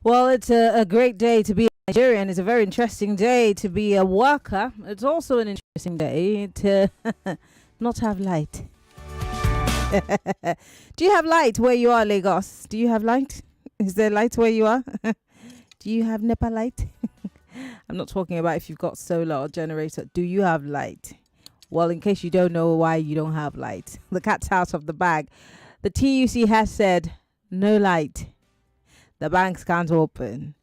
Well, it's a great day to be a Nigerian. It's a very interesting day to be a worker. It's also an interesting day to not have light. Do you have light where you are, Lagos? Do you have light? Is there light where you are? Do you have NEPA light? I'm not talking about if you've got solar or generator. Do you have light? Well, in case you don't know why you don't have light, the cat's out of the bag. The TUC has said no light. The banks can't open.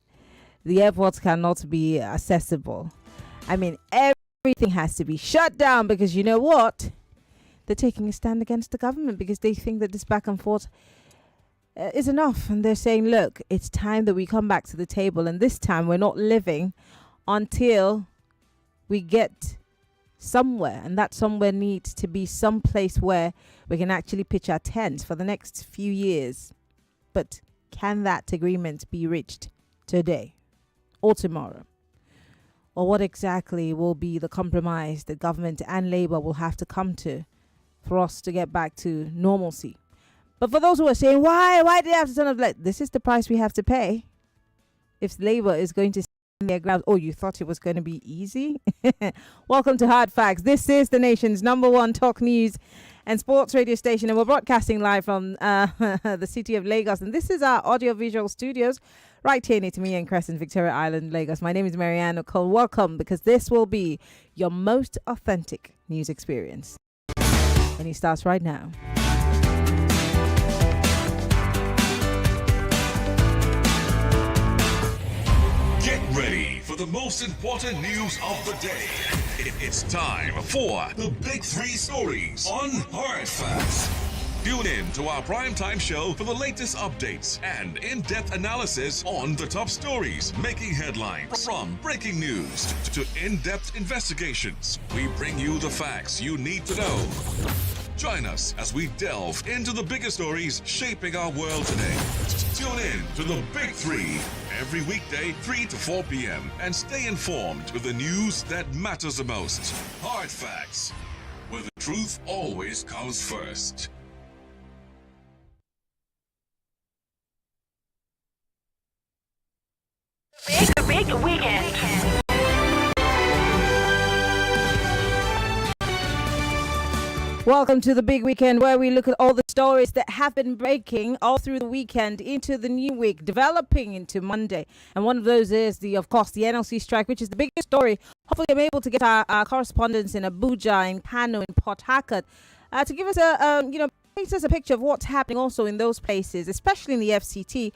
The airports cannot be accessible. I mean, everything has to be shut down because you know what? They're taking a stand against the government because they think that this back and forth is enough. And they're saying, look, it's time that we come back to the table. And this time we're not living until we get somewhere. And that somewhere needs to be some place where we can actually pitch our tents for the next few years. But can that agreement be reached today or tomorrow? Or what exactly will be the compromise that government and Labour will have to come to for us to get back to normalcy? But for those who are saying, why do they have to turn up? Like, this is the price we have to pay if Labour is going to stand their ground. Oh, you thought it was going to be easy? Welcome to Hard Facts. This is the nation's #1 talk news and sports radio station, and we're broadcasting live from the city of Lagos. And this is our audiovisual studios right here in Itimi and Crescent, Victoria Island, Lagos. My name is Maryann Okon. Welcome, because this will be your most authentic news experience. And it starts right now. Get ready for the most important news of the day. It's time for the Big Three Stories on Hard Facts. Tune in to our primetime show for the latest updates and in-depth analysis on the top stories making headlines. From breaking news to in-depth investigations, we bring you the facts you need to know. Join us as we delve into the biggest stories shaping our world today. Tune in to the Big Three every weekday, 3 to 4 p.m. and stay informed with the news that matters the most. Hard Facts, where the truth always comes first. The big weekend. Welcome to the big weekend, where we look at all the stories that have been breaking all through the weekend into the new week, developing into Monday. And one of those is, of course, the NLC strike, which is the biggest story. Hopefully, I'm able to get our correspondents in Abuja, in Kano, in Port Harcourt, to give us paint us a picture of what's happening also in those places, especially in the FCT.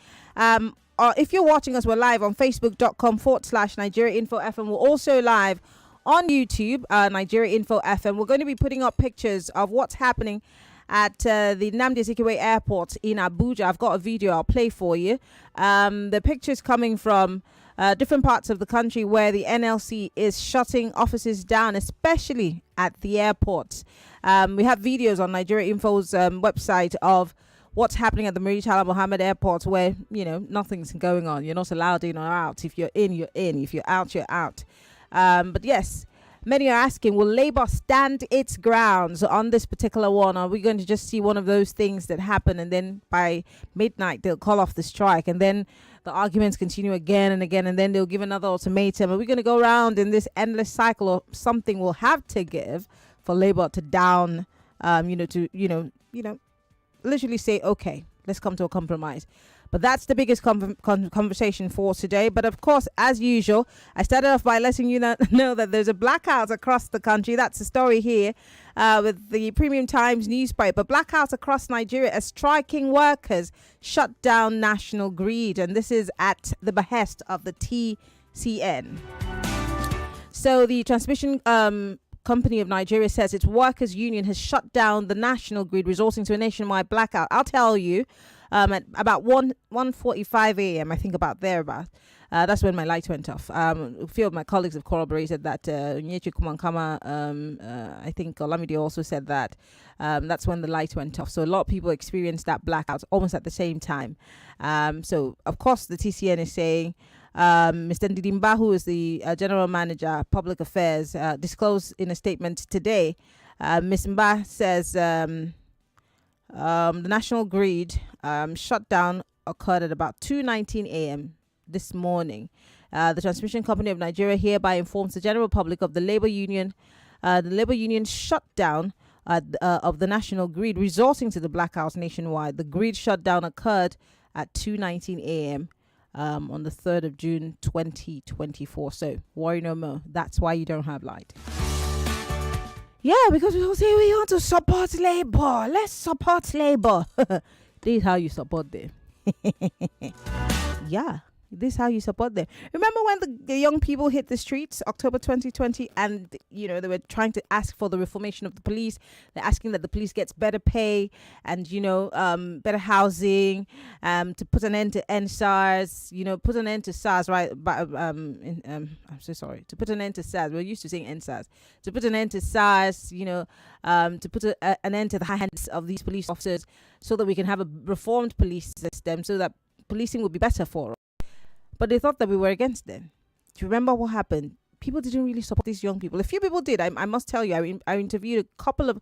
If you're watching us, we're live on facebook.com/Nigeria Info FM. We're also live on YouTube, Nigeria Info FM. We're going to be putting up pictures of what's happening at the Nnamdi Azikiwe Airport in Abuja. I've got a video I'll play for you. The pictures coming from different parts of the country where the NLC is shutting offices down, especially at the airports. We have videos on Nigeria Info's website of what's happening at the Murtala Mohammed Airport, where, nothing's going on. You're not allowed in or out. If you're in, you're in. If you're out, you're out. But yes, many are asking, will Labour stand its grounds on this particular one? Are we going to just see one of those things that happen and then by midnight they'll call off the strike, and then the arguments continue again and again, and then they'll give another ultimatum? Are we going to go around in this endless cycle, or something will have to give for Labour to down, literally say, okay, let's come to a compromise? But that's the biggest conversation for today. But of course, as usual, I started off by letting you know that there's a blackout across the country. That's the story here with the Premium Times newspaper. Blackouts across Nigeria as striking workers shut down national grid. And this is at the behest of the TCN. So the transmission Company of Nigeria says its workers' union has shut down the national grid, resulting to a nationwide blackout. I'll tell you, at about 1:45 a.m., I think about thereabout, that's when my light went off. A few of my colleagues have corroborated that. Nyechi Kumankama, I think Olamide also said that. That's when the light went off. So a lot of people experienced that blackout almost at the same time. So, of course, the TCN is saying, Mr. Ndidimba, who is the General Manager, Public Affairs, disclosed in a statement today. Ms. Mba says the national grid shutdown occurred at about 2:19 a.m. this morning. The Transmission Company of Nigeria hereby informs the general public of the Labour Union shutdown of the national grid, resulting to the blackouts nationwide. The grid shutdown occurred at 2:19 a.m. On the 3rd of June 2024. So worry no more. That's why you don't have light. Yeah, because we all say we want to support Labour. Let's support Labour. This is how you support them. Yeah, this is how you support them. Remember when the young people hit the streets, October 2020, and they were trying to ask for the reformation of the police. They're asking that the police gets better pay and better housing, to put an end to NSARS, put an end to SARS, right? But I'm so sorry. To put an end to SARS, we're used to saying NSARS. To put an end to SARS, to put an end to the high hands of these police officers, so that we can have a reformed police system, so that policing will be better for us. But they thought that we were against them. Do you remember what happened? People didn't really support these young people. A few people did. I must tell you, I interviewed a couple of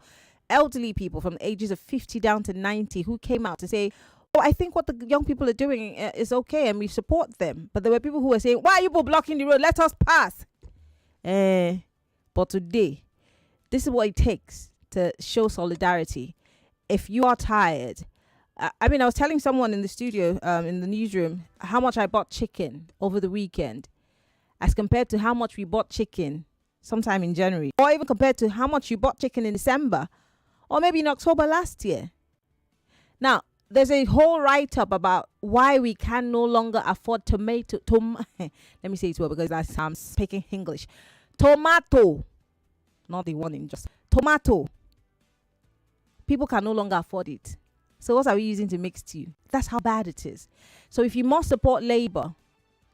elderly people from the ages of 50 down to 90 who came out to say, oh, I think what the young people are doing is okay and we support them. But there were people who were saying, why are you people blocking the road? Let us pass. But today, this is what it takes to show solidarity. If you are tired, I was telling someone in the studio, in the newsroom, how much I bought chicken over the weekend as compared to how much we bought chicken sometime in January, or even compared to how much you bought chicken in December, or maybe in October last year. Now, there's a whole write-up about why we can no longer afford tomato. Let me say it well because I'm speaking English. Tomato, not the one in just tomato. People can no longer afford it. So what are we using to mix stew? That's how bad it is. So if you must support Labour,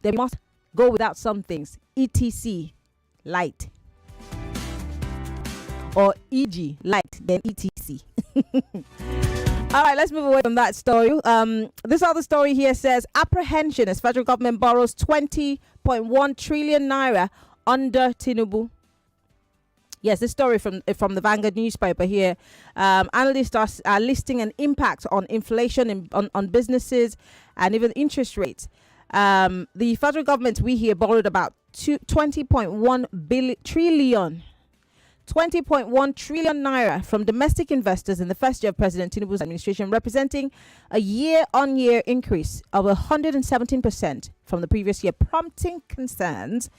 then you must go without some things. ETC, light. Or EG, light, then ETC. All right, let's move away from that story. This other story here says, apprehension as federal government borrows 20.1 trillion naira under Tinubu. Yes, this story from the Vanguard newspaper here. Analysts are listing an impact on inflation on businesses and even interest rates. The federal government, we here, borrowed about 20.1 trillion naira from domestic investors in the first year of President Tinubu's administration, representing a year-on-year increase of 117% from the previous year, prompting concerns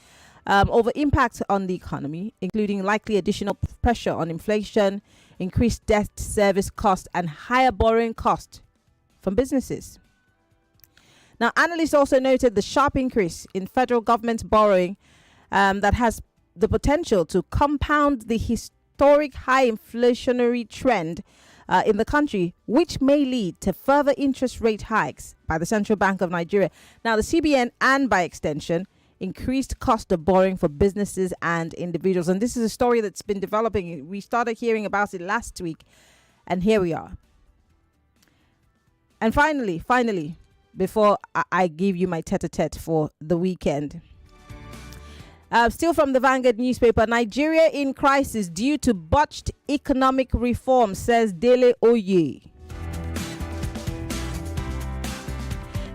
over impact on the economy, including likely additional pressure on inflation, increased debt service cost, and higher borrowing cost from businesses. Now, analysts also noted the sharp increase in federal government borrowing that has the potential to compound the historic high inflationary trend in the country, which may lead to further interest rate hikes by the Central Bank of Nigeria. Now, the CBN, and by extension, increased cost of borrowing for businesses and individuals. And this is a story that's been developing. We started hearing about it last week, and here we are. And finally, before I give you my tete-a-tete for the weekend, still from the Vanguard newspaper, Nigeria in crisis due to botched economic reform, says Dele Oye.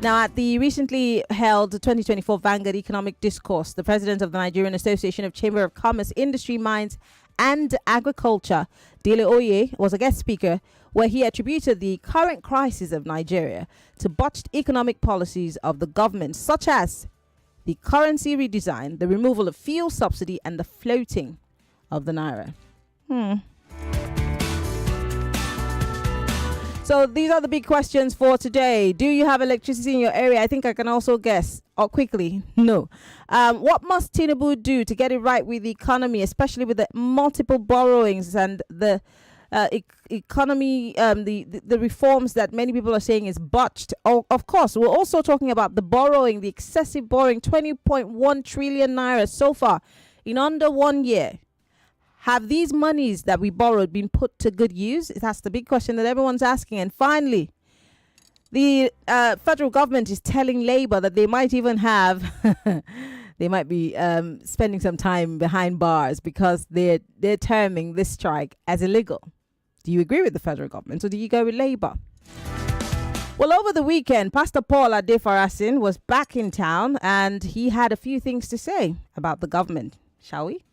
Now, at the recently held 2024 Vanguard Economic Discourse, the president of the Nigerian Association of Chamber of Commerce, Industry, Mines and Agriculture, Dele Oye, was a guest speaker, where he attributed the current crisis of Nigeria to botched economic policies of the government, such as the currency redesign, the removal of fuel subsidy, and the floating of the naira. So these are the big questions for today. Do you have electricity in your area? I think I can also guess. Or quickly, no. What must Tinubu do to get it right with the economy, especially with the multiple borrowings and the economy, the reforms that many people are saying is botched? Oh, of course, we're also talking about the borrowing, the excessive borrowing, 20.1 trillion naira so far in under 1 year. Have these monies that we borrowed been put to good use? That's the big question that everyone's asking. And finally, the federal government is telling Labour that they might even have, they might be spending some time behind bars because they're terming this strike as illegal. Do you agree with the federal government or do you go with Labour? Well, over the weekend, Pastor Paul Adefarasin was back in town and he had a few things to say about the government. Shall we?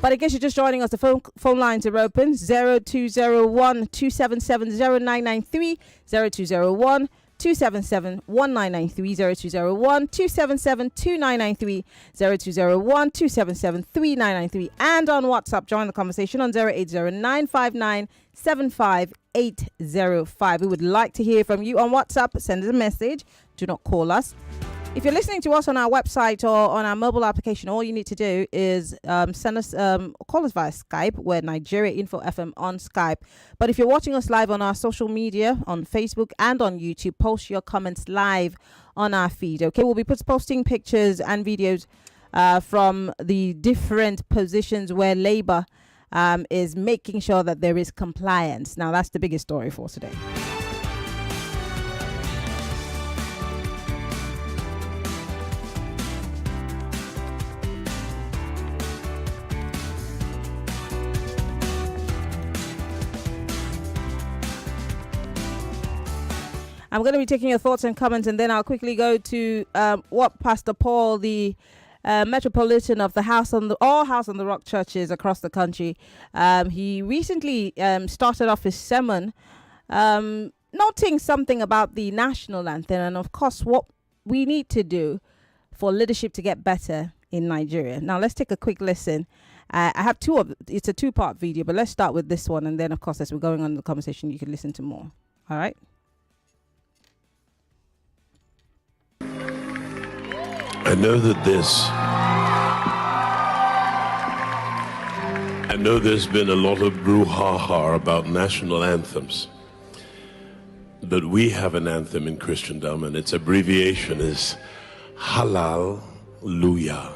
But in case you're just joining us, the phone lines are open. 0201 277 0993, 0201 277 1993, 0201 277 2993, 0201 277 3993, and on WhatsApp. Join the conversation on 080 75805. We would like to hear from you on WhatsApp. Send us a message. Do not call us. If you're listening to us on our website or on our mobile application, all you need to do is send us, call us via Skype. We're Nigeria Info FM on Skype. But if you're watching us live on our social media, on Facebook and on YouTube, post your comments live on our feed. Okay, we'll be posting pictures and videos from the different positions where Labour is making sure that there is compliance. Now, that's the biggest story for today. I'm going to be taking your thoughts and comments, and then I'll quickly go to what Pastor Paul, the Metropolitan of the all House on the Rock churches across the country, he recently started off his sermon noting something about the national anthem and, of course, what we need to do for leadership to get better in Nigeria. Now, let's take a quick listen. I have it's a two-part video, but let's start with this one, and then, of course, as we're going on in the conversation, you can listen to more. All right? I know there's been a lot of brouhaha about national anthems, but we have an anthem in Christendom, and its abbreviation is Hallelujah.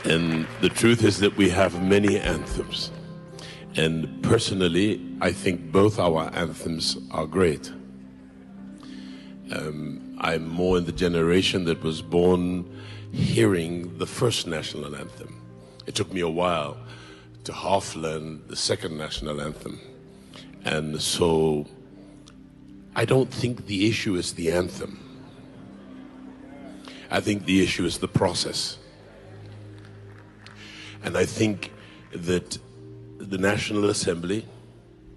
And the truth is that we have many anthems, and personally, I think both our anthems are great. I'm more in the generation that was born hearing the first national anthem. It took me a while to half learn the second national anthem. And so I don't think the issue is the anthem. I think the issue is the process. And I think that the National Assembly,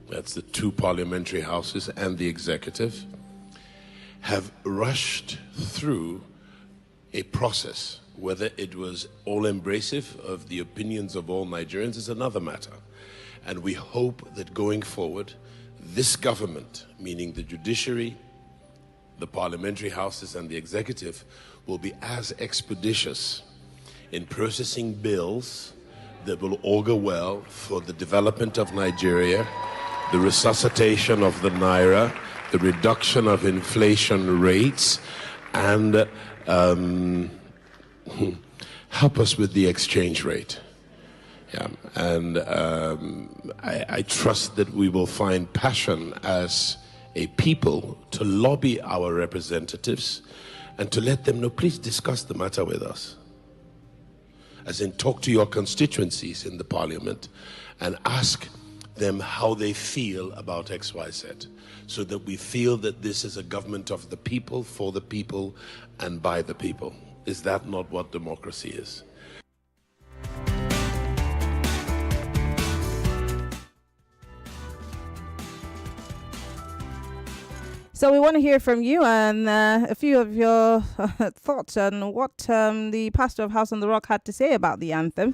that's the two parliamentary houses and the executive, have rushed through a process. Whether it was all-embracive of the opinions of all Nigerians is another matter. And we hope that going forward, this government, meaning the judiciary, the parliamentary houses and the executive, will be as expeditious in processing bills that will augur well for the development of Nigeria, the resuscitation of the Naira, the reduction of inflation rates, and help us with the exchange rate. Yeah, and I trust that we will find passion as a people to lobby our representatives and to let them know, please discuss the matter with us. As in, talk to your constituencies in the parliament and ask them how they feel about XYZ, so that we feel that this is a government of the people, for the people, and by the people. Is that not what democracy is? So we want to hear from you and a few of your thoughts on what the pastor of House on the Rock had to say about the anthem,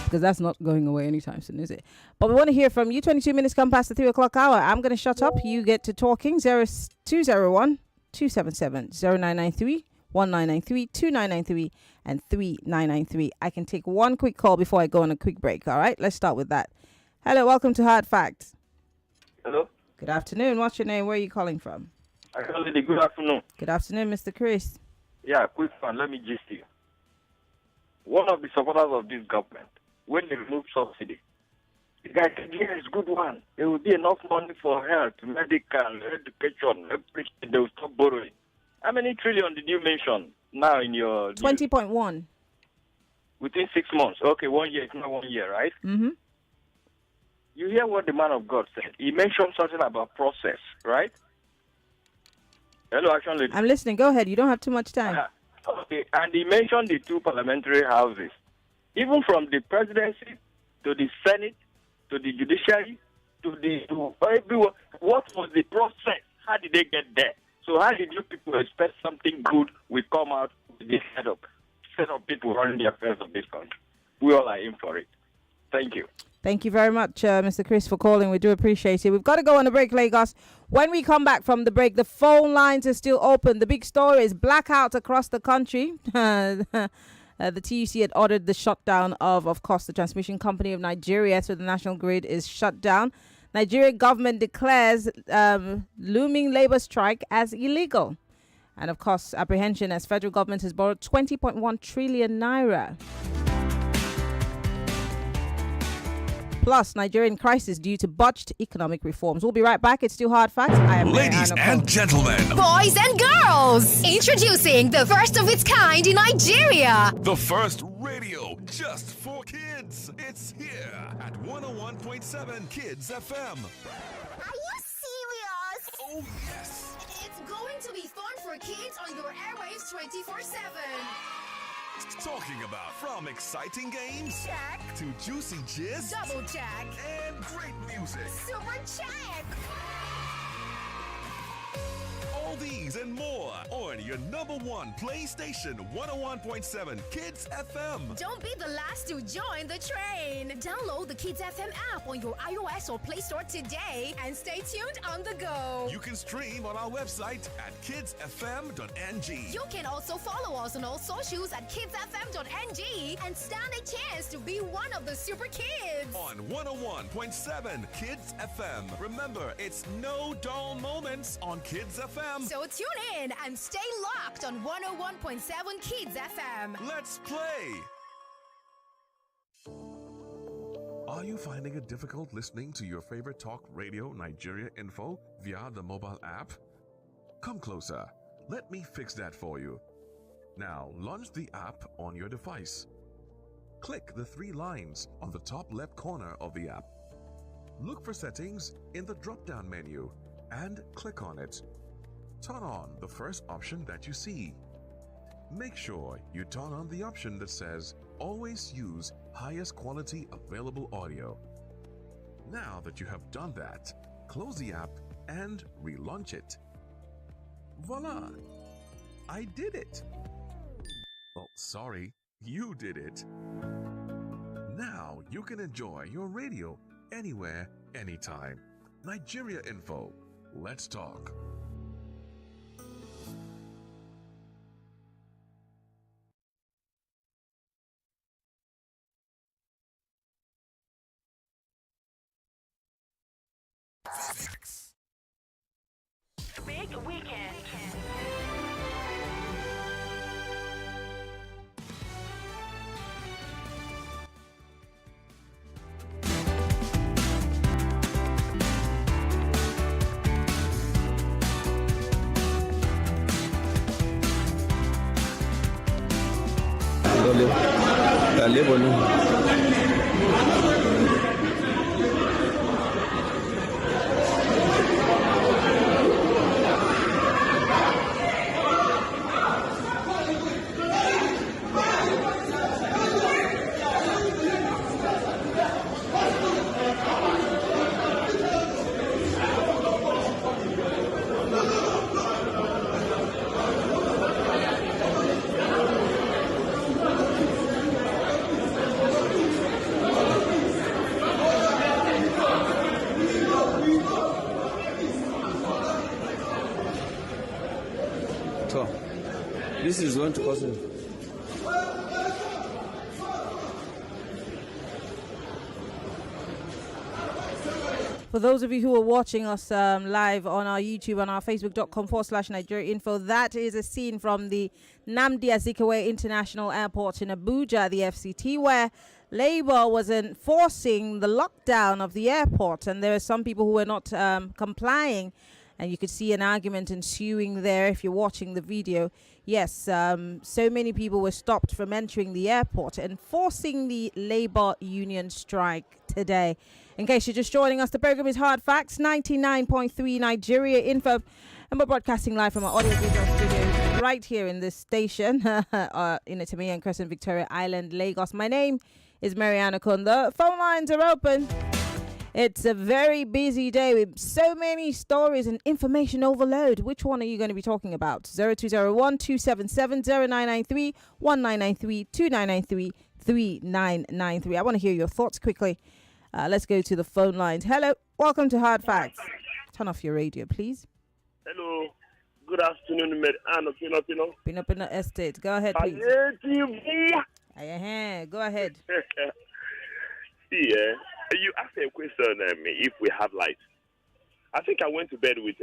because that's not going away anytime soon, is it? But we want to hear from you. 22 minutes come past the 3 o'clock hour. I'm going to shut up. You get to talking. 0201 277 0993, 1993, 2993, and 3993. I can take one quick call before I go on a quick break. All right, let's start with that. Hello, welcome to Hard Facts. Hello. Good afternoon. What's your name? Where are you calling from? Good afternoon. Good afternoon, Mr. Chris. Yeah, quick one. Let me gist you. One of the supporters of this government, when they remove subsidy, the guy said, yes, good one. There will be enough money for health, medical, education, everything. They will stop borrowing. How many trillion did you mention now in your... 20.1. Within 6 months. Okay, 1 year. It's not 1 year, right? Mm-hmm. you hear what the man of God said. He mentioned something about process, right? Hello, Action Lady. I'm listening. Go ahead. You don't have too much time. Okay, and he mentioned the two parliamentary houses. Even from the presidency to the Senate to the judiciary to everyone, what was the process? How did they get there? So how did you people expect something good will come out with this set of people running the affairs of this country? We all are in for it. Thank you. Thank you very much, Mr. Chris, for calling. We do appreciate it. We've got to go on a break, Lagos. When we come back from the break, the phone lines are still open. The big story is blackout across the country. The TUC had ordered the shutdown of course, the transmission company of Nigeria, so the national grid is shut down. Nigerian government declares looming labor strike as illegal. And of course, apprehension as federal government has borrowed 20.1 trillion naira. Plus, Nigerian crisis due to botched economic reforms. We'll be right back. It's still hard facts. I am Ladies Maryann and Okon. gentlemen, Boys and girls, introducing the first of its kind in Nigeria. the first radio just for kids. It's here at 101.7 Kids FM. Are you serious? Oh, yes. It's going to be fun for kids on your airwaves 24/7. Talking about from exciting games Check. to juicy gist Double check. and great music. Super check. All these and more on your number one PlayStation 101.7 Kids FM. Don't be the last to join the train. Download the Kids FM app on your iOS or Play Store today and stay tuned on the go. You can stream on our website at kidsfm.ng. You can also follow us on all socials at kidsfm.ng and stand a chance to be one of the super kids. On 101.7 Kids FM. Remember, it's no dull moments on Kids FM. So tune in and stay locked on 101.7 Kids FM. Let's play. Are you finding it difficult listening to your favorite talk radio Nigeria info via the mobile app? Come closer. Let me fix that for you. Now, launch the app on your device. Click the three lines on the top left corner of the app. Look for settings in the drop-down menu and click on it. Turn on the first option that you see. Make sure you turn on the option that says always use highest quality available audio. Now that you have done that, close the app and relaunch it. Voila! I did it! Well, sorry, you did it. Now you can enjoy your radio anywhere, anytime. Nigeria Info. Let's talk. Big weekend. This is going to cost me. For those of you who are watching us live on our YouTube and our facebook.com/Nigeria Info, that is a scene from the Nnamdi Azikiwe International Airport in Abuja, the FCT, where Labour was enforcing the lockdown of the airport, and there are some people who were not complying, and you could see an argument ensuing there if you're watching the video. Yes, so many people were stopped from entering the airport, enforcing the Labour union strike today. In case you're just joining us, the program is Hard Facts, 99.3 Nigeria Info, and we're broadcasting live from our audio visual studios right here in this station, in Itami and Crescent, Victoria Island, Lagos. My name is Maryann Okon. The phone lines are open. It's a very busy day with so many stories and information overload. Which one are you going to be talking about? 0201 277 0993 1993 2993 3993. I want to hear your thoughts quickly. Let's go to the phone lines. Hello, welcome to Hard Facts. Turn off your radio, please. Hello, good afternoon, Maryann Okon. Pino Estate. Go ahead, please. Go ahead. Yeah, you asked a question if we have light. I think I went to bed with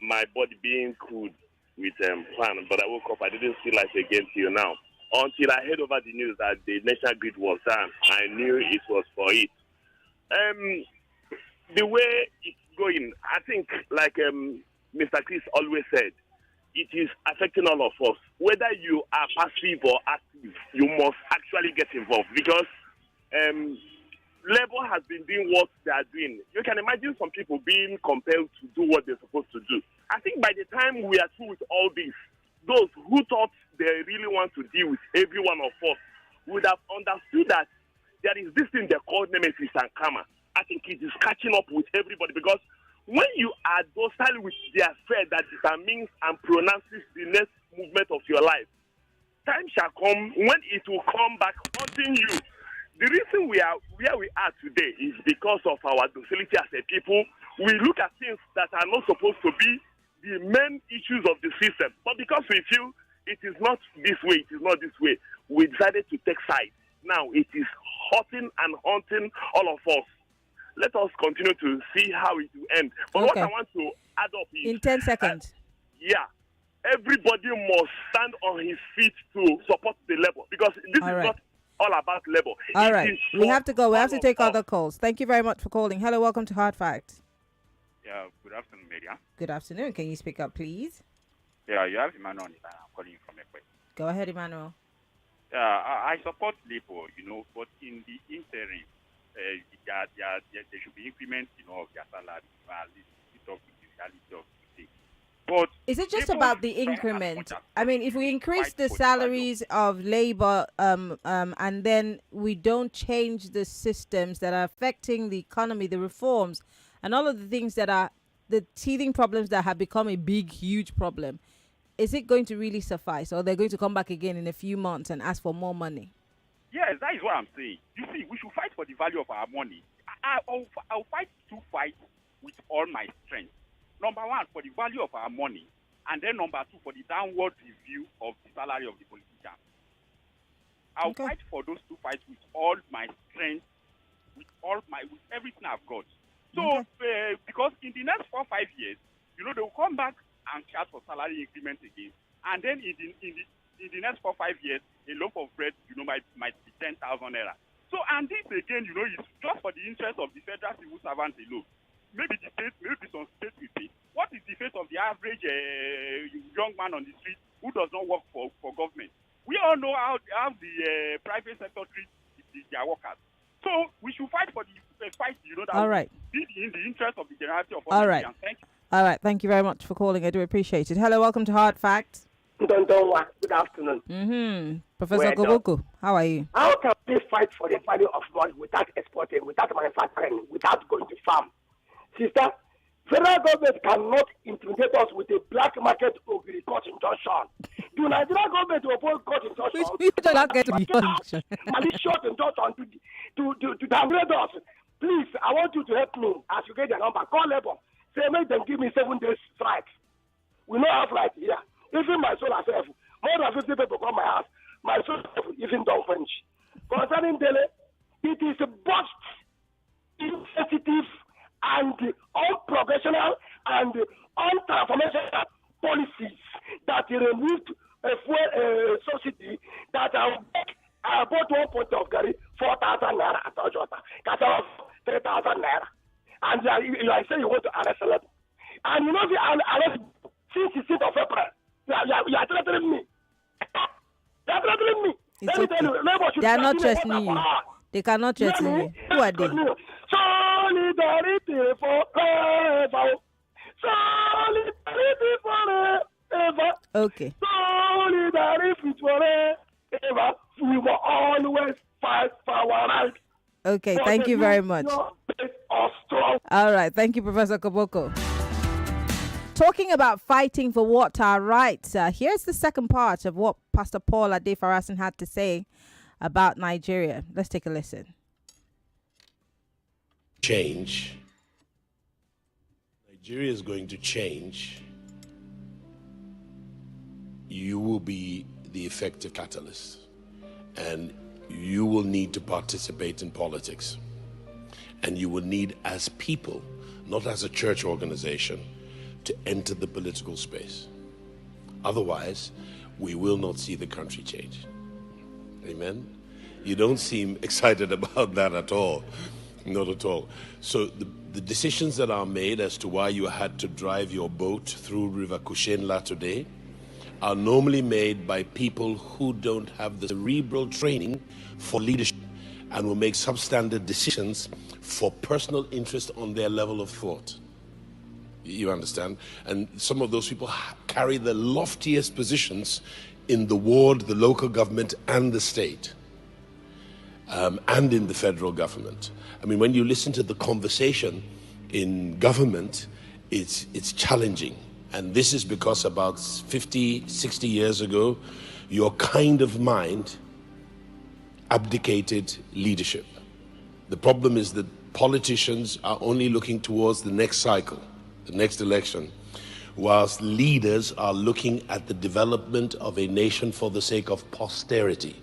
my body being cool with fan, but I woke up, I didn't see light again till now. Until I heard over the news that the national grid was down, I knew it was for it. The way it's going, I think, like Mr. Chris always said, it is affecting all of us. Whether you are passive or active, you must actually get involved because Labour has been doing what they are doing. You can imagine some people being compelled to do what they're supposed to do. I think by the time we are through with all this, those who thought they really want to deal with every one of us would have understood that there is this thing they call nemesis and karma. I think it is catching up with everybody because when you are docile with the affair that determines and pronounces the next movement of your life, time shall come when it will come back haunting you. The reason we are where we are today is because of our docility as a people. We look at things that are not supposed to be the main issues of the system. But because we feel it is not this way, it is not this way, we decided to take sides. Now it is hurting and haunting all of us. Let us continue to see how it will end. But what I want to add up is... In 10 seconds. Everybody must stand on his feet to support the Labour. Because this is not all about Labour. All right. We have to go. We have to take other calls. Thank you very much for calling. Hello, welcome to Hard Facts. Yeah, good afternoon, Maryann. Good afternoon. Can you speak up, please? Yeah, you have Emmanuel. I'm calling you from Ekwe. Go ahead, Emmanuel. Yeah, I support Labour, but in the interim, there should be increment, of their salary. At least we talk with the reality of the thing. But is it just about the increment? I mean, if we increase the salaries of labor, and then we don't change the systems that are affecting the economy, the reforms, and all of the things that are the teething problems that have become a big, huge problem, is it going to really suffice, or they're going to come back again in a few months and ask for more money? Yes, that is what I'm saying. You see, we should fight for the value of our money. I'll fight two fights with all my strength. Number one, for the value of our money, and then number two, for the downward review of the salary of the politician. I'll fight for those two fights with all my strength, with everything I've got. So, because in the next 4 or 5 years, they will come back and charge for salary increment again, and then in the next 4 or 5 years, a loaf of bread, might be 10,000 naira. So, and this again, is just for the interest of the federal civil servants alone. Maybe the state, maybe some states will pay. What is the fate of the average young man on the street who does not work for government? We all know how the private sector treats their workers. So we should fight for the fight, that all right. Be in the interest of the generality of all right. Thank you. All right. Thank you very much for calling. I do appreciate it. Hello, welcome to Hard Facts. Good afternoon. Professor Koboko, how are you? How can we fight for the value of money without exporting, without manufacturing, without going to farm? Sister, federal government cannot intimidate us with a black market ogiri court injunction. Do Nigerian government oppose court injunction? We don't not get to be malicious injunction to downgrade us. Please, I want you to help me as you get their number. Call Labour. Say, make them give me 7 days strike. We don't have right here. Even my soul herself, more than 50 people come my house. My soul even don't finish. Concerning Dele, it is both insensitive and unprofessional and untransformational policies that removed a fuel subsidy that are bought 1 point of Gary 4,000 naira at Ojota, cut off 3,000 naira. And you say you want to arrest a level. And you know the arrest since the 6th of April. You are threatening me. They are threatening me. It's okay. They are not threatening you. They cannot threaten you. Who are they? Solidarity forever. Solidarity forever. Okay. Solidarity forever. We will always fight for our rights. Okay, thank you very much. All right, thank you, Professor Koboko. Talking about fighting for what our rights. Here's the second part of what Pastor Paul Adefarasin had to say about Nigeria. Let's take a listen. Change. Nigeria is going to change. You will be the effective catalyst, and you will need to participate in politics. And you will need, as people, not as a church organization, to enter the political space. Otherwise, we will not see the country change. Amen? You don't seem excited about that at all. Not at all. So the decisions that are made as to why you had to drive your boat through River Kushenla today are normally made by people who don't have the cerebral training for leadership and will make substandard decisions for personal interest on their level of thought. You understand? And some of those people carry the loftiest positions in the ward, the local government, and the state, and in the federal government. I mean, when you listen to the conversation in government, it's challenging. And this is because about 50, 60 years ago, your kind of mind abdicated leadership. The problem is that politicians are only looking towards the next cycle, the next election, whilst leaders are looking at the development of a nation for the sake of posterity,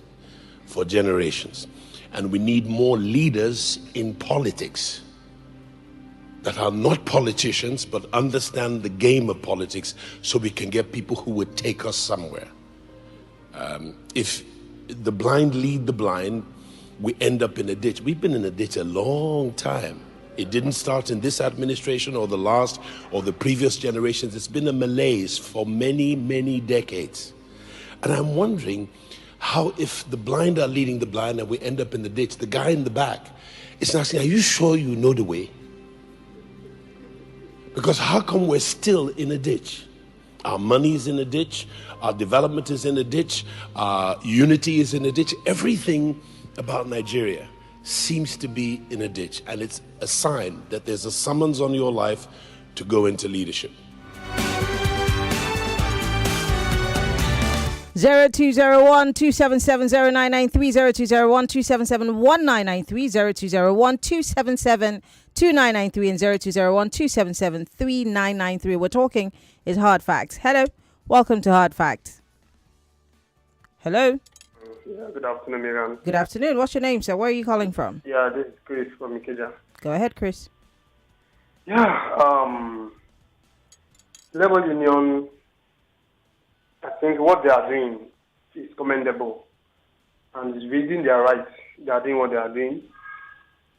for generations. And we need more leaders in politics that are not politicians but understand the game of politics, so we can get people who would take us somewhere. If the blind lead the blind, we end up in a ditch. We've been in a ditch a long time. It didn't start in this administration or the last or the previous generations. It's been a malaise for many, many decades. And I'm wondering how, if the blind are leading the blind and we end up in the ditch, the guy in the back is asking, are you sure you know the way? Because how come we're still in a ditch? Our money is in a ditch, our development is in a ditch, our unity is in a ditch. Everything about Nigeria seems to be in a ditch, and it's a sign that there's a summons on your life to go into leadership. 0201 277 0993 0201 277 1993 0201 277 2993 and 0201 277 3993. We're talking is hard facts. Hello, welcome to Hard Facts. Hello. Yeah, good afternoon, Maryann. Good afternoon. What's your name, sir? Where are you calling from? Yeah, this is Chris from Ikeja. Go ahead, Chris. Yeah, Labor Union, I think what they are doing is commendable, and it's within their rights. They are doing what they are doing,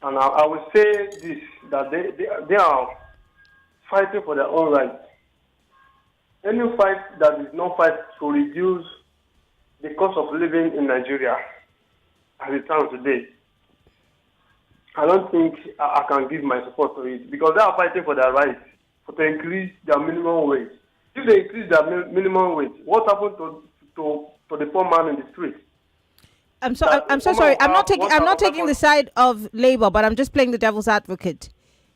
and I will say this, that they are fighting for their own rights. Any fight that is not fight to reduce the cost of living in Nigeria as it stands today, I don't think I can give my support to it, because they are fighting for their rights, to increase their minimum wage. If they increase their minimum wage, what happened to the poor man in the street? I'm so sorry. I'm not taking the side of Labour, but I'm just playing the devil's advocate.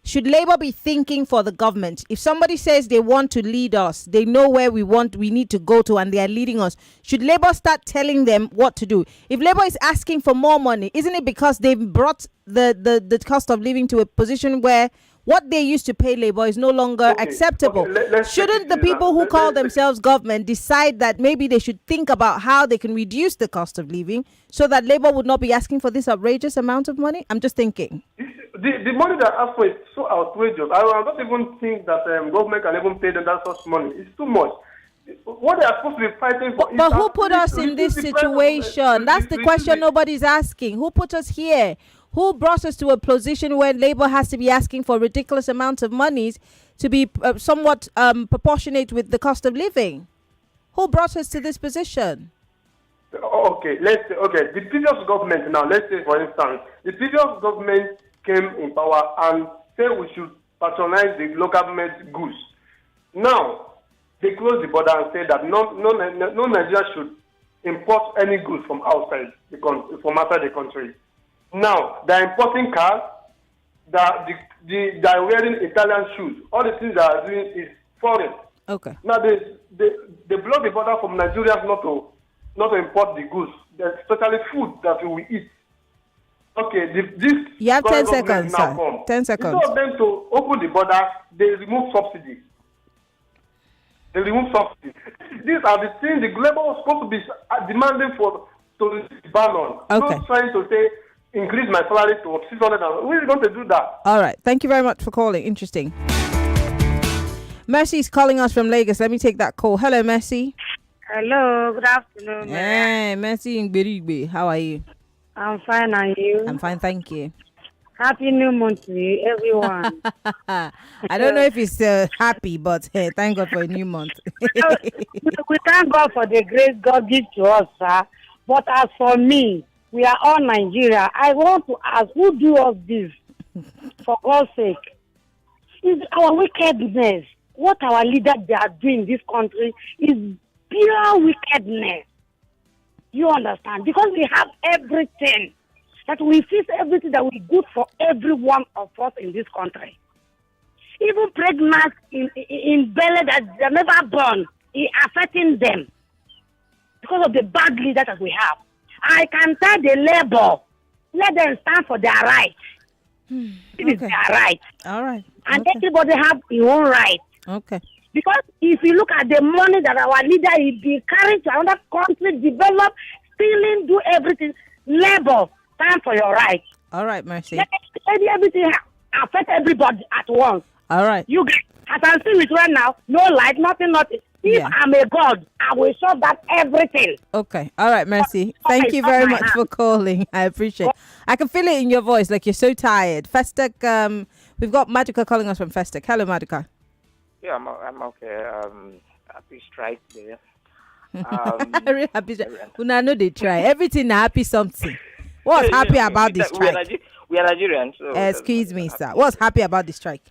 Should Labour be thinking for the government? If somebody says they want to lead us, they know where we need to go to, and they are leading us, should Labour start telling them what to do? If Labour is asking for more money, isn't it because they've brought the cost of living to a position where what they used to pay Labour is no longer acceptable? Shouldn't the people who call themselves government decide that maybe they should think about how they can reduce the cost of living so that Labour would not be asking for this outrageous amount of money? I'm just thinking. The money that I ask for is so outrageous. I don't even think that government can even pay them that such money. It's too much. What they are supposed to be fighting for. But who put us in this situation? That's the question nobody's asking. Who put us here? Who brought us to a position where Labour has to be asking for ridiculous amounts of monies to be somewhat proportionate with the cost of living? Who brought us to this position? Okay, the previous government now, let's say for instance, the previous government came in power and said we should patronize the local government goods. Now, they closed the border and said that no Nigeria should import any goods from outside from outside the country. Now, they're importing cars, they're wearing Italian shoes. All the things they are doing is foreign. Okay. Now, they block the border from Nigerians not to import the goods, especially food that we eat. Okay, this you have 10 seconds, now sir. come. 10 seconds. Instead of them to open the border, they remove subsidies. These are the things the labor was supposed to be demanding to ban on. Okay. Not trying to say increase my salary to 600. We're going to do that. All right. Thank you very much for calling. Interesting. Mercy is calling us from Lagos. Let me take that call. Hello, Mercy. Hello. Good afternoon. Hey, Mercy in Berigbe. How are you? I'm fine, and you? I'm fine, thank you. Happy New Month to you, everyone. I don't know if it's happy, but hey, thank God for a new month. We thank God for the grace God gives to us, sir. But as for me, we are all Nigeria. I want to ask, who do us this? For God's sake. It's our wickedness. What our leaders they are doing in this country is pure wickedness. You understand? Because we have everything. That we fix everything that will be good for every one of us in this country. Even pregnant in belly that they never born, is affecting them because of the bad leaders that we have. I can tell the labor, let them stand for their right. It is their right. All right. And everybody have their own right. Okay. Because if you look at the money that our leader is be carrying to another country, develop, stealing, do everything, labor. Stand for your right. All right, Mercy. Let everything affect everybody at once. All right. You guys, as I'm seeing it right now, no light, nothing. If I'm a god, I will solve that everything. Okay. All right, Mercy. Thank you very much for calling. I appreciate it. I can feel it in your voice, like you're so tired. Festec, we've got Magica calling us from Festec. Hello, Magica. Yeah, I'm okay. Happy strike there. Very happy. I know they try. Everything happy something. What's happy about the strike? We are Nigerians. So excuse me, sir. What's happy about the strike?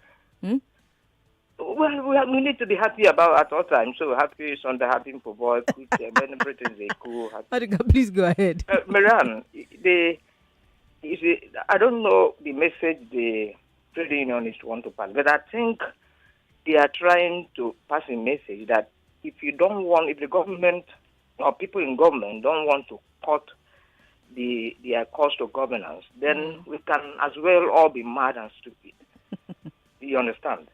Well, we need to be happy about at all times. So happy Sunday, happy for boy. When everything is cool. Please go ahead. Maryann, I don't know the message the trade unionists want to pass, but I think they are trying to pass a message that if the government or people in government don't want to cut their cost of governance, then we can as well all be mad and stupid. You understand?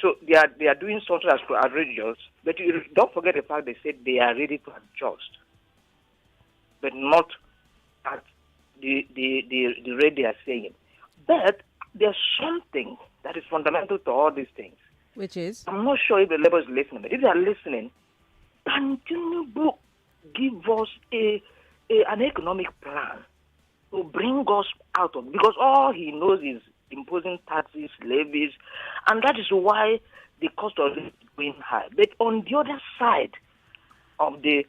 So they are doing something that's outrageous, but you don't forget the fact they said they are ready to adjust, but not at the rate they are saying. But there's something that is fundamental to all these things. Which is? I'm not sure if the Labour is listening, but if they are listening, can Tinubu give us an economic plan to bring us out of, because all he knows is imposing taxes, levies, and that is why the cost of it is going high. But on the other side of the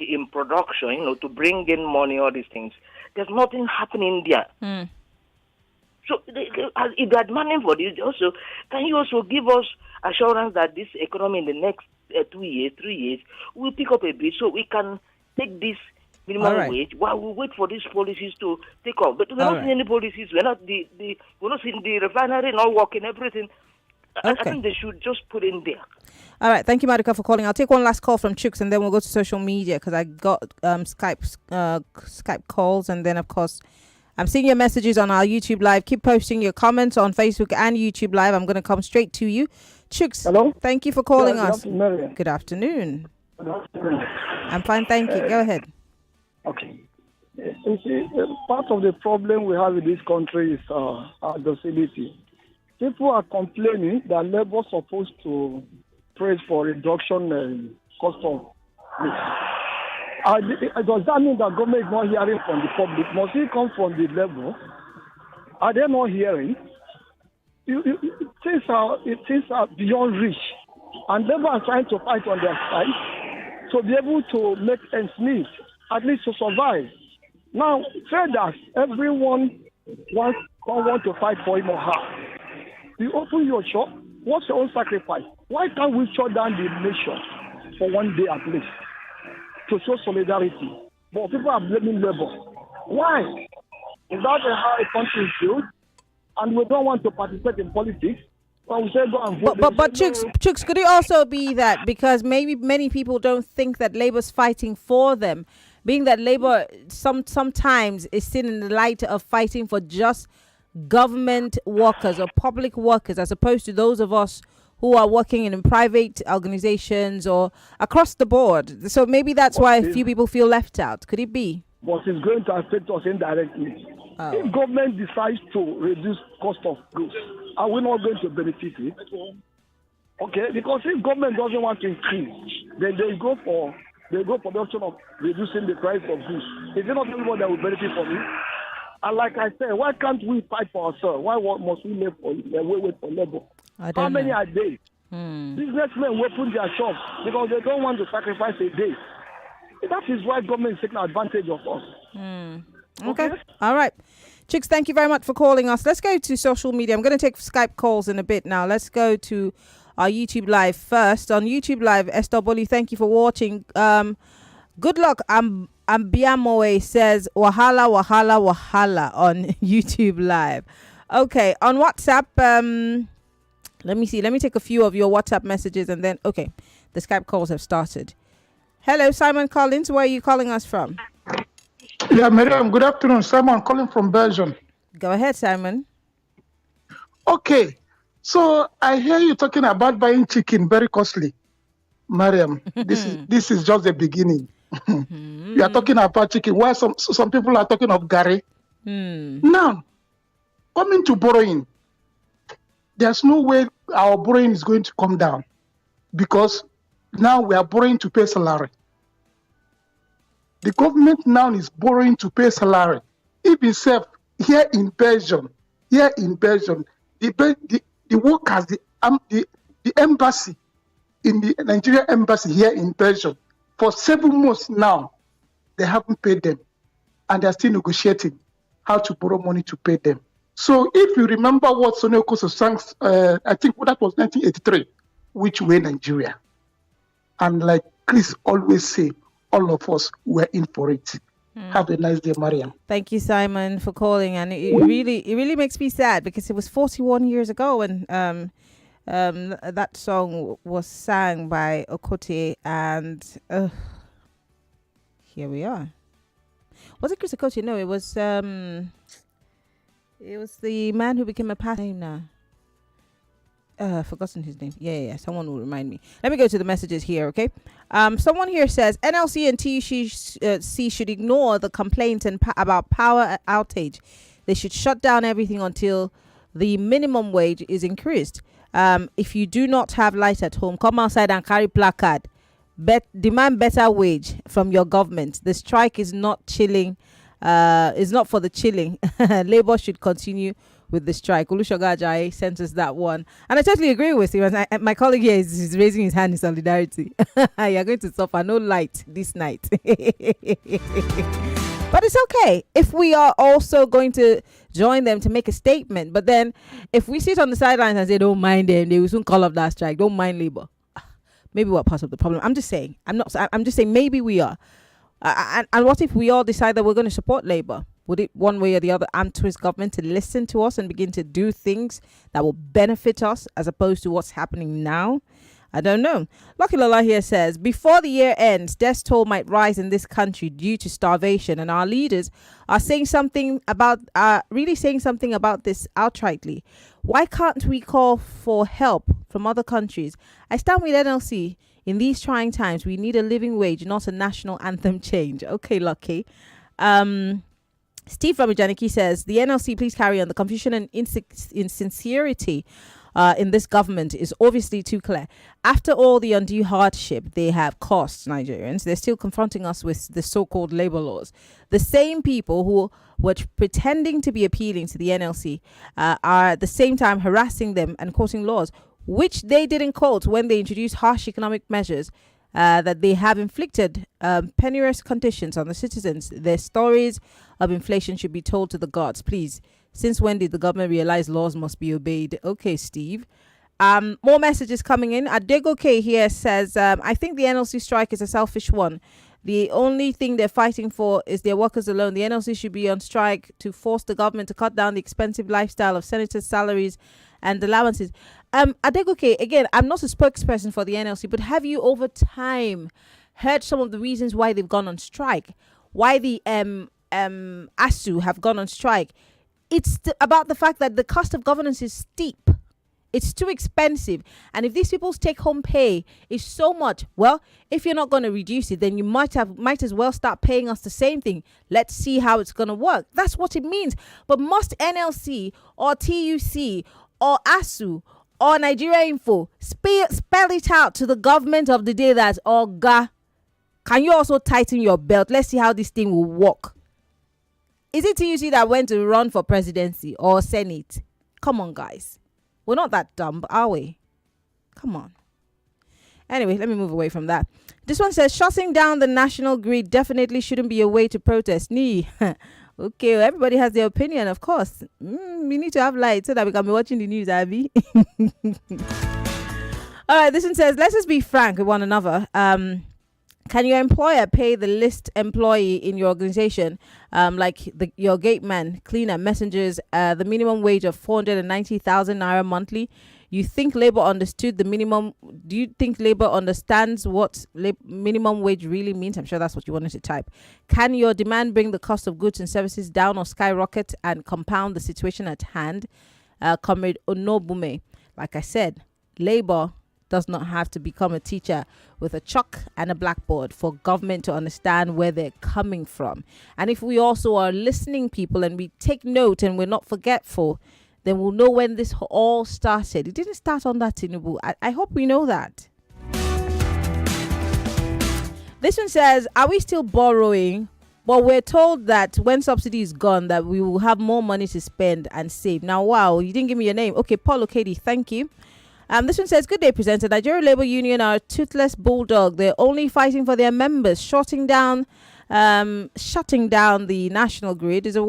in production, to bring in money, all these things, there's nothing happening there. So if they are demanding for this, also, can you also give us assurance that this economy in the next 2 years, 3 years, will pick up a bit so we can take this minimum wage while we wait for these policies to take off? But we're not seeing any policies. We're not seeing the refinery not working, everything. I think they should just put in there. All right. Thank you, Marika, for calling. I'll take one last call from Chooks and then we'll go to social media because I got Skype calls, and then, of course, I'm seeing your messages on our YouTube Live. Keep posting your comments on Facebook and YouTube Live. I'm going to come straight to you. Chooks, hello. Thank you for calling us. Good afternoon. Good afternoon. I'm fine, thank you. Go ahead. Okay. You see, part of the problem we have in this country is our docility. People are complaining that Labour is supposed to praise for reduction in cost of meat. Does that mean that government is not hearing from the public? Must it come from the Labour? Are they not hearing? Things are beyond reach. And Labour are trying to fight on their side to be able to make ends meet, at least to survive. Now, say that everyone want to fight for him or her. You open your shop, what's your own sacrifice? Why can't we shut down the nation for one day at least to show solidarity? But people are blaming labor. Why? Is that how a country is built? And we don't want to participate in politics? Well, we say go and vote. But Chooks, could it also be that because maybe many people don't think that Labour's fighting for them, being that Labour sometimes is seen in the light of fighting for just government workers or public workers as opposed to those of us who are working in private organizations or across the board. So maybe that's why a few people feel left out. Could it be? But it's going to affect us indirectly. Oh. If government decides to reduce cost of goods, are we not going to benefit it? Okay, because if government doesn't want to increase, then they go for the option of reducing the price of goods. Is it not everybody that will benefit from it? And like I said, why can't we fight for ourselves? Why must we wait for labor? How many are they? Businessmen will open their shops because they don't want to sacrifice a day. That is why government is taking advantage of us. Okay. All right. Chicks, thank you very much for calling us. Let's go to social media. I'm going to take Skype calls in a bit now. Let's go to our YouTube Live first. On YouTube Live, Esther Boli, thank you for watching. Good luck. Ambiamoe says, wahala, wahala, wahala on YouTube Live. Okay. On WhatsApp, let me see. Let me take a few of your WhatsApp messages and then, okay, the Skype calls have started. Hello, Simon Collins. Where are you calling us from? Yeah, Maryann, good afternoon. Simon calling from Belgium. Go ahead, Simon. Okay, so I hear you talking about buying chicken very costly. Maryann, this is just the beginning. You are talking about chicken, while some people are talking of Gary. Now, coming to borrowing, there's no way our borrowing is going to come down because now we are borrowing to pay salary. The government now is borrowing to pay salary. If itself here in Belgium, the workers, the embassy in the Nigerian embassy here in Belgium, for 7 months now, they haven't paid them, and they're still negotiating how to borrow money to pay them. So if you remember what Sonny Okoso sang, I think that was 1983, which way Nigeria? And like Chris always say, all of us were in for it. Have a nice day, Maryann. Thank you, Simon, for calling. And it really makes me sad because it was 41 years ago when that song was sang by Okotie, and here we are. Was it Chris Okotie? No, it was the man who became a pastor now. Forgotten his name. Yeah. Someone will remind me. Let me go to the messages here, okay? Someone here says NLC and TUC should ignore the complaints about power outage. They should shut down everything until the minimum wage is increased. If you do not have light at home, come outside and carry placard. Demand better wage from your government. The strike is not chilling. Is not for the chilling. Labour should continue with the strike. Olusoga Ajayi sent us that one, and I totally agree with him. My colleague here is raising his hand in solidarity. You're going to suffer no light this night. But it's okay if we are also going to join them to make a statement. But then if we sit on the sidelines and say don't mind them, they will soon call up that strike. Don't mind Labour. Maybe we're part of the problem. I'm just saying. I'm just saying maybe we are. And what if we all decide that we're going to support Labour? Would it one way or the other arm twist government to listen to us and begin to do things that will benefit us as opposed to what's happening now? I don't know. Lucky Lola here says, before the year ends, death toll might rise in this country due to starvation, and our leaders are saying something about, really saying something about this outrightly. Why can't we call for help from other countries? I stand with NLC. In these trying times, we need a living wage, not a national anthem change. Okay, Lucky. Steve from Janiki says, the NLC, please carry on. The confusion and insincerity in this government is obviously too clear. After all the undue hardship they have caused Nigerians, they're still confronting us with the so-called labor laws. The same people who were pretending to be appealing to the NLC are at the same time harassing them and quoting laws, which they didn't quote when they introduced harsh economic measures that they have inflicted penurious conditions on the citizens. Their stories of inflation should be told to the gods. Please, since when did the government realize laws must be obeyed? Okay, Steve. More messages coming in. Adego K here says, I think the NLC strike is a selfish one. The only thing they're fighting for is their workers alone. The NLC should be on strike to force the government to cut down the expensive lifestyle of senators' salaries and allowances. Adego K, again, I'm not a spokesperson for the NLC, but have you over time heard some of the reasons why they've gone on strike? Why the ASU have gone on strike? It's about the fact that the cost of governance is steep. It's too expensive. And if these people's take-home pay is so much, well, if you're not going to reduce it, then you might as well start paying us the same thing. Let's see how it's going to work. That's what it means. But must NLC or TUC or ASU or Nigeria Info spell it out to the government of the day that, oh, God, can you also tighten your belt? Let's see how this thing will work. Is it TUC that went to run for presidency or Senate? Come on, guys. We're not that dumb, are we? Come on. Anyway, let me move away from that. This one says, shutting down the national grid definitely shouldn't be a way to protest. Okay, well, everybody has their opinion, of course. We need to have light so that we can be watching the news, Abby. All right, this one says, let's just be frank with one another. Can your employer pay the list employee in your organization, like your gate man, cleaner, messengers, the minimum wage of 490,000 naira monthly? You think labor understood the minimum? Do you think labor understands what minimum wage really means? I'm sure that's what you wanted to type. Can your demand bring the cost of goods and services down or skyrocket and compound the situation at hand? Comrade Onobume, like I said, labor does not have to become a teacher with a chalk and a blackboard for government to understand where they're coming from. And if we also are listening people and we take note and we're not forgetful, then we'll know when this all started. It didn't start on that Tinubu. I hope we know that. This one says, are we still borrowing? Well, we're told that when subsidy is gone, that we will have more money to spend and save. Now, wow, you didn't give me your name. Okay, Paul Okedi, thank you. This one says, good day, presenter. Nigeria Labour Union are a toothless bulldog. They're only fighting for their members. Shutting down the national grid is that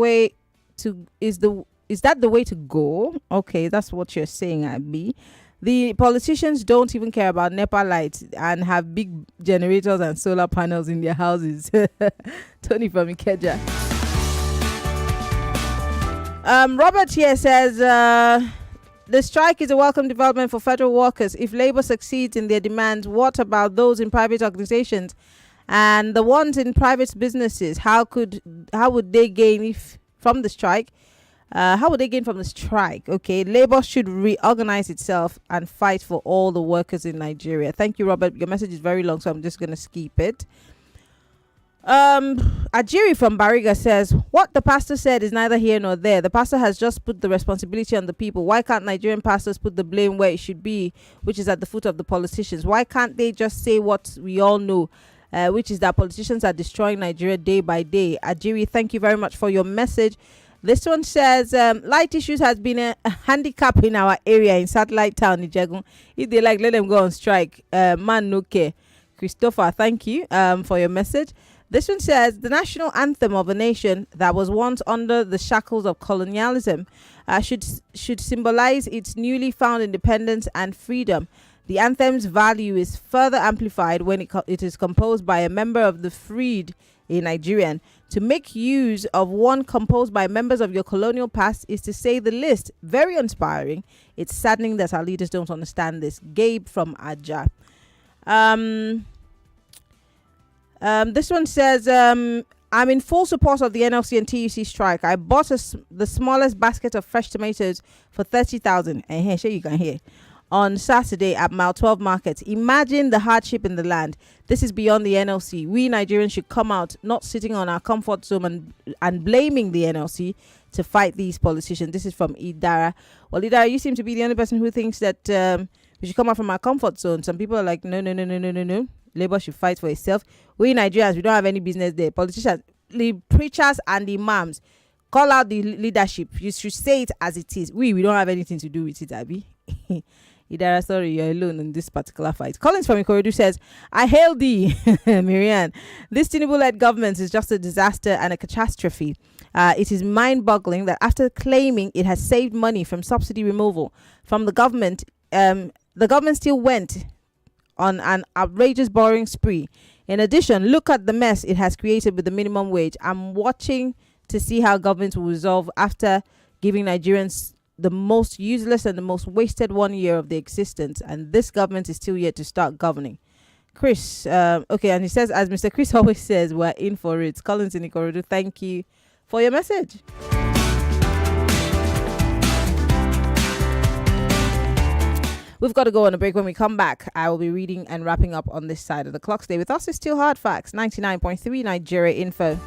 the way to go? Okay, that's what you're saying, Abby. The politicians don't even care about NEPA lights and have big generators and solar panels in their houses. Tony from Ikeja. Robert here says, the strike is a welcome development for federal workers. If Labour succeeds in their demands, what about those in private organizations and the ones in private businesses? How would they gain from the strike? How would they gain from the strike? Okay, Labour should reorganize itself and fight for all the workers in Nigeria. Thank you, Robert. Your message is very long, so I'm just going to skip it. Ajiri from Bariga says, what the pastor said is neither here nor there. The pastor has just put the responsibility on the people. Why can't Nigerian pastors put the blame where it should be, which is at the foot of the politicians? Why can't they just say what we all know, which is that politicians are destroying Nigeria day by day? Ajiri, thank you very much for your message. This one says, light issues has been a handicap in our area in Satellite Town, Ijegun. If they like, let them go on strike. Man, no care. Christopher, thank you for your message. This one says, the national anthem of a nation that was once under the shackles of colonialism should symbolize its newly found independence and freedom. The anthem's value is further amplified when it is composed by a member of the freed in Nigerian. To make use of one composed by members of your colonial past is, to say the least, very inspiring. It's saddening that our leaders don't understand this. Gabe from Aja. This one says, I'm in full support of the NLC and TUC strike. I bought the smallest basket of fresh tomatoes for 30,000. And here, sure you can hear. On Saturday at Mile 12 Market. Imagine the hardship in the land. This is beyond the NLC. We Nigerians should come out, not sitting on our comfort zone and blaming the NLC to fight these politicians. This is from Idara. Well, Idara, you seem to be the only person who thinks that we should come out from our comfort zone. Some people are like, no. Labour should fight for itself. We Nigerians, we don't have any business there. Politicians, the preachers and the imams, call out the leadership. You should say it as it is. We don't have anything to do with it, Abby. Idara, sorry, you're alone in this particular fight. Collins from Ikorodu says, I hail thee, Maryann. This Tinubu-led government is just a disaster and a catastrophe. It is mind-boggling that after claiming it has saved money from subsidy removal from the government still went on an outrageous borrowing spree. In addition, look at the mess it has created with the minimum wage. I'm watching to see how government will resolve after giving Nigerians the most useless and the most wasted 1 year of their existence, and this government is still yet to start governing. Chris, okay, and he says, as Mr. Chris always says, we're in for it. Collins in Ikorodu, thank you for your message. We've got to go on a break. When we come back, I will be reading and wrapping up on this side of the clock. Stay with us. It's still Hard Facts, 99.3 Nigeria Info.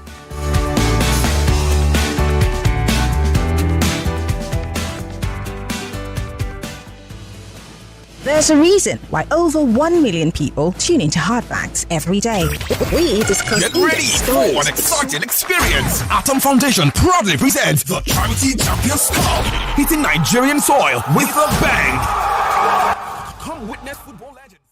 There's a reason why over 1 million people tune into Hard Facts every day. We discuss Get ready for an exciting experience. Atom Foundation proudly presents the Charity Champions Cup, hitting Nigerian soil with a bang. Come witness football legends.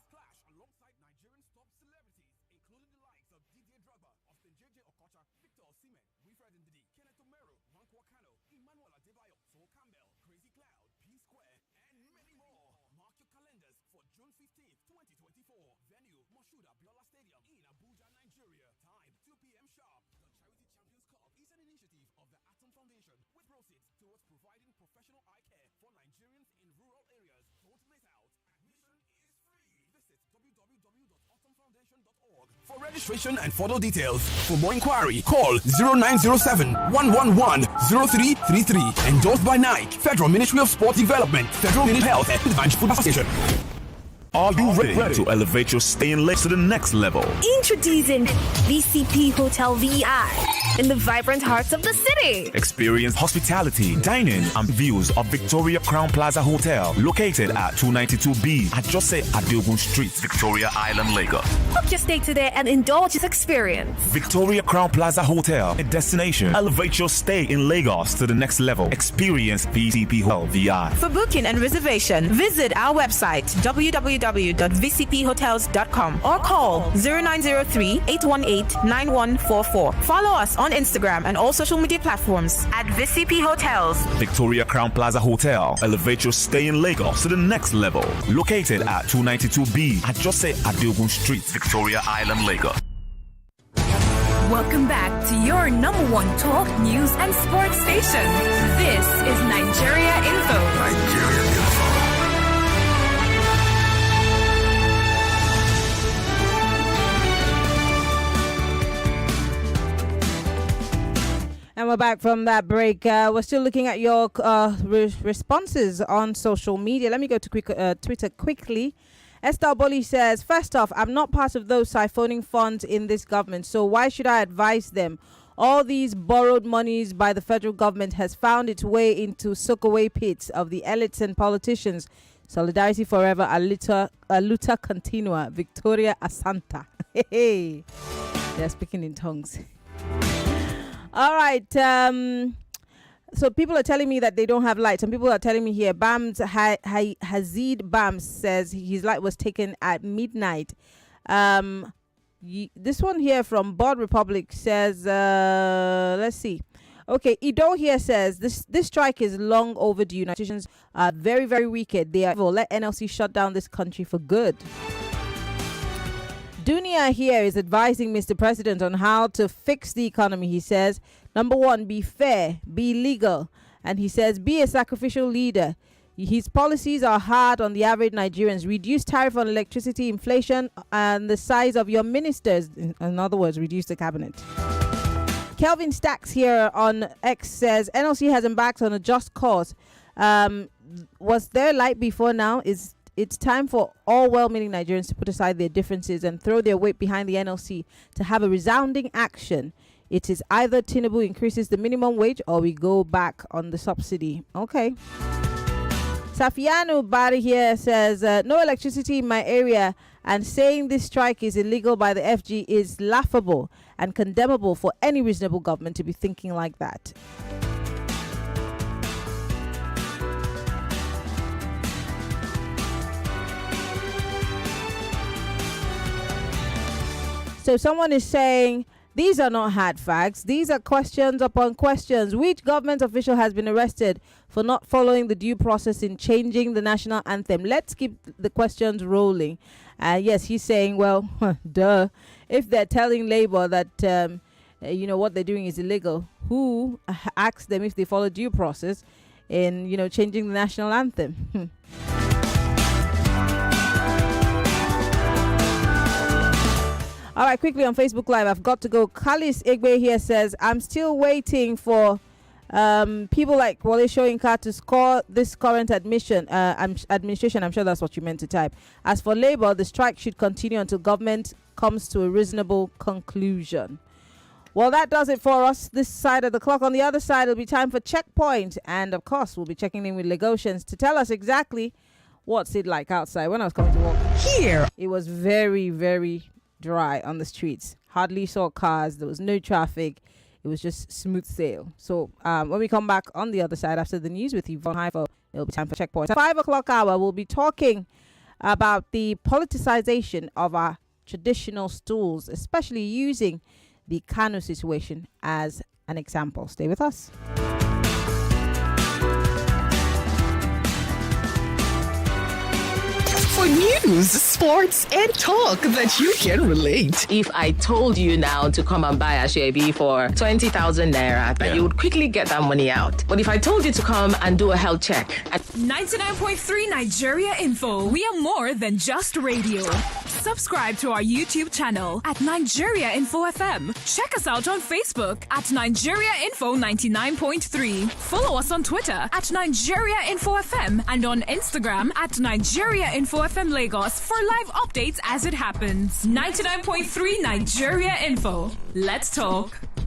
For registration and further details, for more inquiry, call 0907 111 0333. Endorsed by Nike, Federal Ministry of Sport Development, Federal Ministry of Health, and Advanced Food Association. Are you ready to elevate your stay in Lake to the next level? Introducing VCP Hotel VI in the vibrant hearts of the city. Experience hospitality, dining, and views of Victoria Crown Plaza Hotel, located at 292B Ajose Adeogun Street, Victoria Island, Lagos. Book your stay today and indulge this experience. Victoria Crown Plaza Hotel, a destination. Elevate your stay in Lagos to the next level. Experience VCP Hotel VI. For booking and reservation, visit our website www.vcphotels.com or call 0903-818-9144. Follow us on Instagram and all social media platforms at VCP Hotels. Victoria Crown Plaza Hotel. Elevate your stay in Lagos to the next level. Located at 292B Ajose Adeogun Street, Victoria Island, Lagos. Welcome back to your number one talk, news, and sports station. This is Nigeria Info. Nigeria Info. And we're back from that break. We're still looking at your responses on social media. Let me go to Twitter quickly. Esther Boli says, first off, I'm not part of those siphoning funds in this government, so why should I advise them? All these borrowed monies by the federal government has found its way into soakaway pits of the elites and politicians. Solidarity forever, a luta continua. Victoria Asanta. Hey, they're speaking in tongues. All right. So people are telling me that they don't have light. Some people are telling me here, Bams Hazid Bams says his light was taken at midnight. This one here from Bod Republic says, let's see. Okay, Ido here says this strike is long overdue. Nigerians are very, very wicked. They are evil. Let NLC shut down this country for good. Dunia here is advising Mr. President on how to fix the economy. He says, number one, be fair, be legal. And he says, be a sacrificial leader. His policies are hard on the average Nigerians. Reduce tariff on electricity, inflation, and the size of your ministers. In other words, reduce the cabinet. Kelvin Stacks here on X says, NLC has embarked on a just cause. Was there light before now? It's time for all well-meaning Nigerians to put aside their differences and throw their weight behind the NLC to have a resounding action. It is either Tinubu increases the minimum wage or we go back on the subsidy. Okay. Safiano Bari here says, no electricity in my area, and saying this strike is illegal by the FG is laughable and condemnable for any reasonable government to be thinking like that. So someone is saying, these are not hard facts. These are questions upon questions. Which government official has been arrested for not following the due process in changing the national anthem? Let's keep the questions rolling. Yes, he's saying, well, duh. If they're telling Labour that, what they're doing is illegal, who asked them if they follow due process in, changing the national anthem? All right, quickly on Facebook Live, I've got to go. Kalis Egbe here says, I'm still waiting for people like Wale Soyinka to score this current administration. I'm sure that's what you meant to type. As for Labour, the strike should continue until government comes to a reasonable conclusion. Well, that does it for us this side of the clock. On the other side, it'll be time for Checkpoint. And, of course, we'll be checking in with Lagosians to tell us exactly what's it like outside. When I was coming to work here, it was very, very dry on the streets. Hardly saw cars. There was no traffic. It was just smooth sail. So when we come back on the other side after the news with Yvonne Haifo, it'll be time for Checkpoint. At 5 o'clock hour, we'll be talking about the politicization of our traditional stools, especially using the Kano situation as an example. Stay with us. For news, sports, and talk that you can relate. If I told you now to come and buy a Ashwebi for 20,000 naira, then you would quickly get that money out. But if I told you to come and do a health check. 99.3 Nigeria Info. We are more than just radio. Subscribe to our YouTube channel at Nigeria Info FM. Check us out on Facebook at Nigeria Info 99.3. Follow us on Twitter at Nigeria Info FM and on Instagram at Nigeria Info FM Lagos for live updates as it happens. 99.3 Nigeria Info. Let's talk.